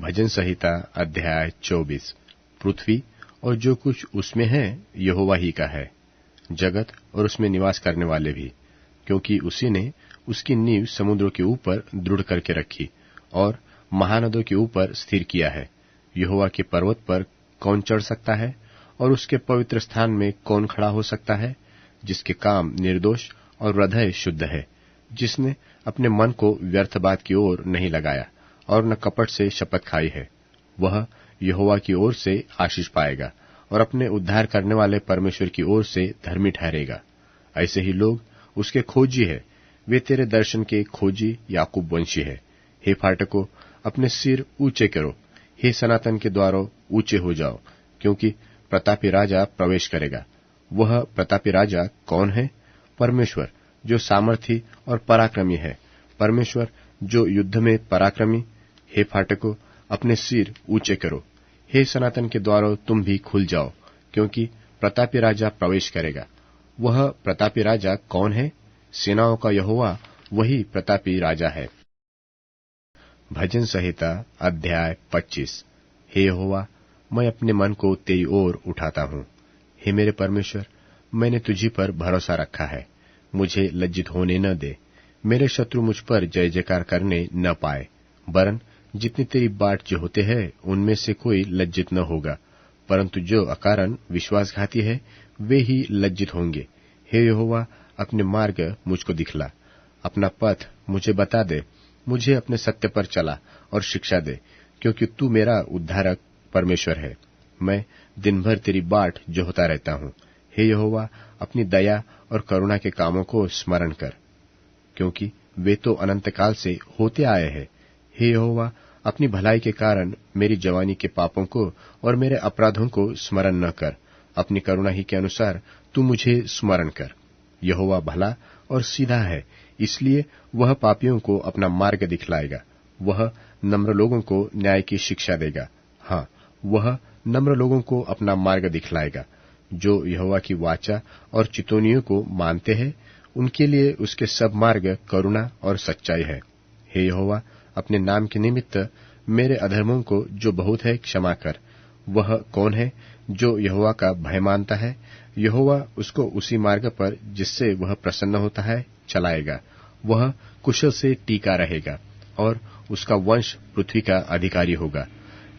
भजन संहिता अध्याय 24। पृथ्वी और जो कुछ उसमें है यहोवा ही का है, जगत और उसमें निवास करने वाले भी, क्योंकि उसी ने उसकी नींव समुद्रों के ऊपर दृढ़ करके रखी और महानदों के ऊपर स्थिर किया है। यहोवा के पर्वत पर कौन चढ़ सकता है और उसके पवित्र स्थान में कौन खड़ा हो सकता है? जिसके काम निर्दोष और हृदय शुद्ध है, जिसने अपने मन को व्यर्थ बात की ओर नहीं लगाया और न कपट से शपथ खाई है, वह यहोवा की ओर से आशीष पाएगा और अपने उद्धार करने वाले परमेश्वर की ओर से धर्मी ठहरेगा। ऐसे ही लोग उसके खोजी है, वे तेरे दर्शन के खोजी याकूब वंशी है। हे फाटकों, अपने सिर ऊंचे करो, हे सनातन के द्वारों ऊंचे हो जाओ, क्योंकि प्रतापी राजा प्रवेश करेगा। वह प्रतापी राजा कौन है? परमेश्वर जो सामर्थी और पराक्रमी है, परमेश्वर जो युद्ध में पराक्रमी। हे फाटकों, अपने सिर ऊंचे करो, हे सनातन के द्वारों तुम भी खुल जाओ, क्योंकि प्रतापी राजा प्रवेश करेगा। वह प्रतापी राजा कौन है? सेनाओं का यहोवा वही प्रतापी राजा है। भजन संहिता अध्याय 25। हे यहोवा, मैं अपने मन को तेरी ओर उठाता हूँ। हे मेरे परमेश्वर, मैंने तुझी पर भरोसा रखा है, मुझे लज्जित होने न दे। मेरे शत्रु मुझ पर जय जयकार करने न पाए, वरन जितनी तेरी बाट जो होते हैं उनमें से कोई लज्जित न होगा, परंतु जो अकारण विश्वासघाती है वे ही लज्जित होंगे। हे यहोवा, अपने मार्ग मुझको दिखला, अपना पथ मुझे बता दे। मुझे अपने सत्य पर चला और शिक्षा दे, क्योंकि तू मेरा उद्धारक परमेश्वर है। मैं दिन भर तेरी बाट जो होता रहता हूँ। हे यहोवा, अपनी दया और करुणा के कामों को स्मरण कर, क्योंकि वे तो अनंत काल से होते आए हैं। हे यहोवा, अपनी भलाई के कारण मेरी जवानी के पापों को और मेरे अपराधों को स्मरण न कर। अपनी करुणा ही के अनुसार तू मुझे स्मरण कर। यहोवा भला और सीधा है, इसलिए वह पापियों को अपना मार्ग दिखलाएगा। वह नम्र लोगों को न्याय की शिक्षा देगा। हाँ, वह नम्र लोगों को अपना मार्ग दिखलाएगा। जो यहोवा की वाचा और चितौनियों को मानते हैं, उनके लिए उसके सब मार्ग करुणा और सच्चाई है। हे यहोवा, अपने नाम के निमित्त मेरे अधर्मों को जो बहुत है क्षमा कर। वह कौन है जो यहोवा का भय मानता है? यहोवा उसको उसी मार्ग पर जिससे वह प्रसन्न होता है चलाएगा। वह कुशल से टीका रहेगा और उसका वंश पृथ्वी का अधिकारी होगा।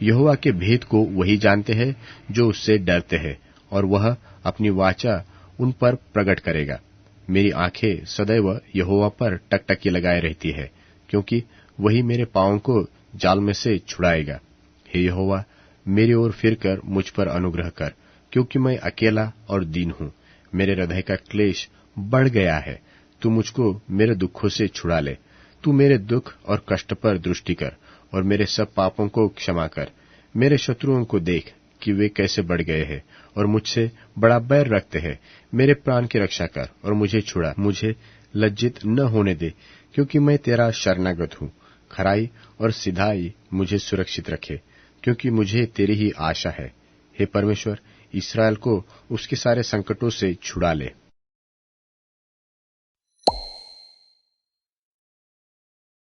यहोवा के भेद को वही जानते हैं जो उससे डरते हैं, और वह अपनी वाचा उन पर प्रकट करेगा। मेरी आंखें सदैव यहोवा पर टकटकी लगाए रहती है, क्योंकि वही मेरे पांवों को जाल में से छुड़ाएगा। हे यहोवा, मेरी ओर फिरकर मुझ पर अनुग्रह कर, क्योंकि मैं अकेला और दीन हूँ। मेरे हृदय का क्लेश बढ़ गया है। तू मुझको मेरे दुखों से छुड़ा ले। तू मेरे दुख और कष्ट पर दृष्टि कर और मेरे सब पापों को क्षमा कर। मेरे शत्रुओं को देख कि वे कैसे बढ़ गए हैं और मुझसे बड़ा बैर रखते हैं। मेरे प्राण की रक्षा कर और मुझे छुड़ा। मुझे लज्जित न होने दे, क्योंकि मैं तेरा शरणागत हूँ। खराई और सिधाई मुझे सुरक्षित रखे, क्योंकि मुझे तेरी ही आशा है। हे परमेश्वर, इस्राएल को उसके सारे संकटों से छुड़ा ले।